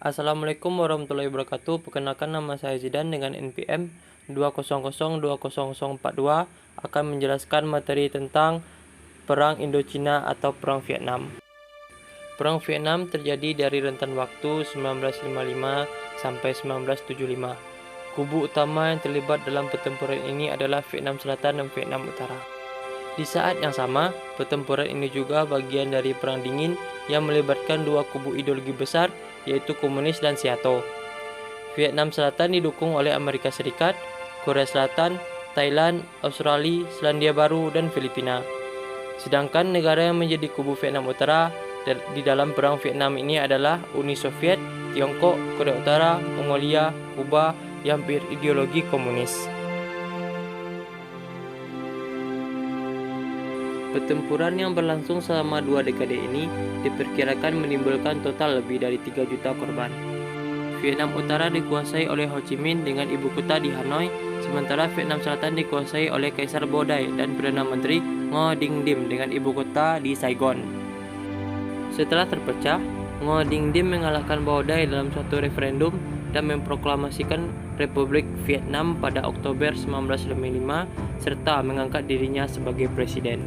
Assalamualaikum warahmatullahi wabarakatuh. Perkenalkan, nama saya Zidan dengan NPM 2002042 akan menjelaskan materi tentang Perang Indochina atau Perang Vietnam. Perang Vietnam terjadi dari rentan waktu 1955 sampai 1975. Kubu utama yang terlibat dalam pertempuran ini adalah Vietnam Selatan dan Vietnam Utara. Di saat yang sama, pertempuran ini juga bagian dari Perang Dingin yang melibatkan dua kubu ideologi besar, yaitu komunis dan Siato. Vietnam Selatan didukung oleh Amerika Serikat, Korea Selatan, Thailand, Australia, Selandia Baru, dan Filipina. Sedangkan negara yang menjadi kubu Vietnam Utara di dalam Perang Vietnam ini adalah Uni Soviet, Tiongkok, Korea Utara, Mongolia, Kuba yang berideologi komunis. Pertempuran yang berlangsung selama 2 dekade ini diperkirakan menimbulkan total lebih dari 3 juta korban. Vietnam Utara dikuasai oleh Ho Chi Minh dengan ibu kota di Hanoi, sementara Vietnam Selatan dikuasai oleh Kaisar Bo Dai dan Perdana Menteri Ngo Dinh Diem dengan ibu kota di Saigon. Setelah terpecah, Ngo Dinh Diem mengalahkan Bo Dai dalam suatu referendum dan memproklamasikan Republik Vietnam pada Oktober 1955 serta mengangkat dirinya sebagai presiden.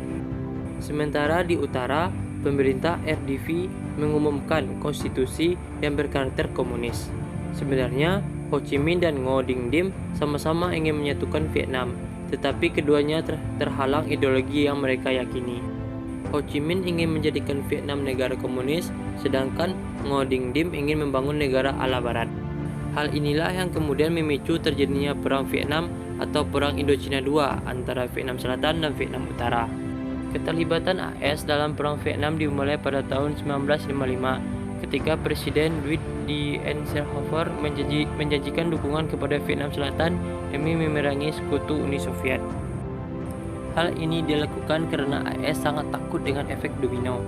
Sementara di utara, pemerintah RDV mengumumkan konstitusi yang berkarakter komunis. Sebenarnya, Ho Chi Minh dan Ngo Dinh Diem sama-sama ingin menyatukan Vietnam, tetapi keduanya terhalang ideologi yang mereka yakini. Ho Chi Minh ingin menjadikan Vietnam negara komunis, sedangkan Ngo Dinh Diem ingin membangun negara ala barat. Hal inilah yang kemudian memicu terjadinya Perang Vietnam atau Perang Indochina II antara Vietnam Selatan dan Vietnam Utara. Keterlibatan AS dalam Perang Vietnam dimulai pada tahun 1955 ketika Presiden Dwight D. Eisenhower menjanjikan dukungan kepada Vietnam Selatan demi memerangi sekutu Uni Soviet. Hal ini dilakukan karena AS sangat takut dengan efek domino,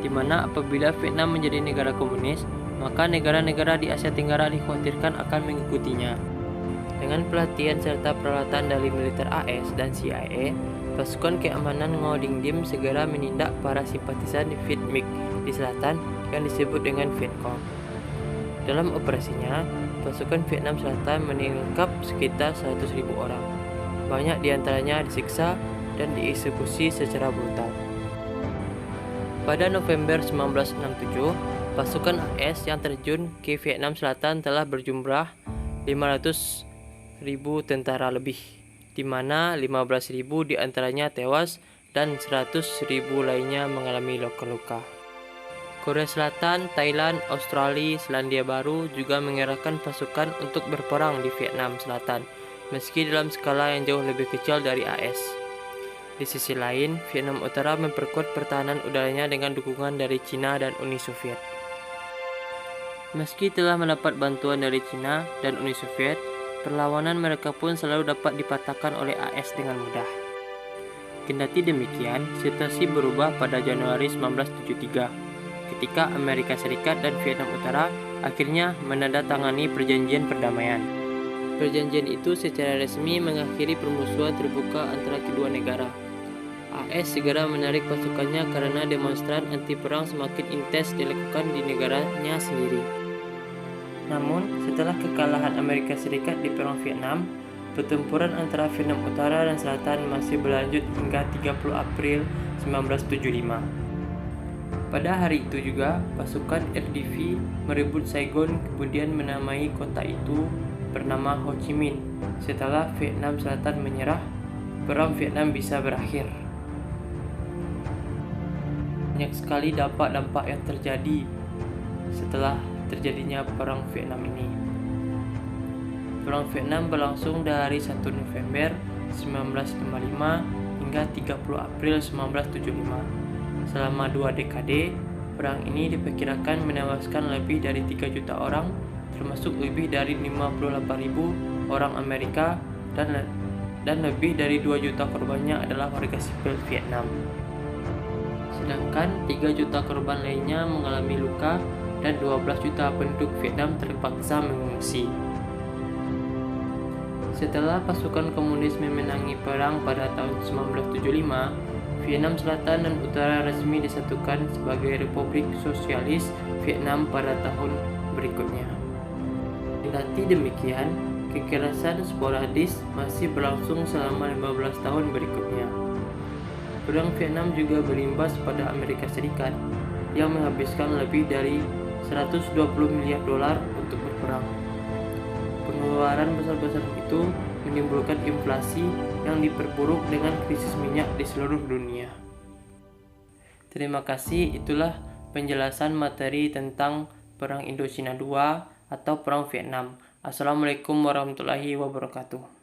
di mana apabila Vietnam menjadi negara komunis, maka negara-negara di Asia Tenggara dikhawatirkan akan mengikutinya. Dengan pelatihan serta peralatan dari militer AS dan CIA, pasukan keamanan Ngo Dinh Diem segera menindak para simpatisan Viet Minh di selatan yang disebut dengan Vietcong. Dalam operasinya, pasukan Vietnam Selatan menangkap sekitar 100.000 orang. Banyak di antaranya disiksa dan dieksekusi secara brutal. Pada November 1967, pasukan AS yang terjun ke Vietnam Selatan telah berjumlah 500.000 tentara lebih, di mana 15.000 diantaranya tewas dan 100.000 lainnya mengalami luka-luka. Korea Selatan, Thailand, Australia, Selandia Baru juga mengerahkan pasukan untuk berperang di Vietnam Selatan, meski dalam skala yang jauh lebih kecil dari AS. Di sisi lain, Vietnam Utara memperkuat pertahanan udaranya dengan dukungan dari Cina dan Uni Soviet. Meski telah mendapat bantuan dari Cina dan Uni Soviet, perlawanan mereka pun selalu dapat dipatahkan oleh AS dengan mudah. Kendati demikian, situasi berubah pada Januari 1973, ketika Amerika Serikat dan Vietnam Utara akhirnya menandatangani perjanjian perdamaian. Perjanjian itu secara resmi mengakhiri permusuhan terbuka antara kedua negara. AS segera menarik pasukannya karena demonstran anti-perang semakin intens dilakukan di negaranya sendiri. Namun, setelah kekalahan Amerika Serikat di Perang Vietnam, pertempuran antara Vietnam Utara dan Selatan masih berlanjut hingga 30 April 1975. Pada hari itu juga, pasukan RDV merebut Saigon kemudian menamai kota itu bernama Ho Chi Minh. Setelah Vietnam Selatan menyerah, Perang Vietnam bisa berakhir. Banyak sekali dampak-dampak yang terjadi setelah terjadinya Perang Vietnam ini. Perang Vietnam berlangsung dari 1 November 1955 hingga 30 April 1975. Selama 2 dekade, perang ini diperkirakan menewaskan lebih dari 3 juta orang, termasuk lebih dari 58.000 orang Amerika dan lebih dari 2 juta korbannya adalah warga sipil Vietnam. Sedangkan 3 juta korban lainnya mengalami luka dan 12 juta penduduk Vietnam terpaksa mengungsi. Setelah pasukan komunis memenangi perang pada tahun 1975, Vietnam Selatan dan Utara resmi disatukan sebagai Republik Sosialis Vietnam pada tahun berikutnya. Kendati demikian, kekerasan sporadis masih berlangsung selama 15 tahun berikutnya. Perang Vietnam juga berimbas pada Amerika Serikat yang menghabiskan lebih dari 120 miliar dolar untuk berperang. Pengeluaran besar-besar itu menimbulkan inflasi yang diperburuk dengan krisis minyak di seluruh dunia. Terima kasih, itulah penjelasan materi tentang Perang Indochina II atau Perang Vietnam. Assalamualaikum warahmatullahi wabarakatuh.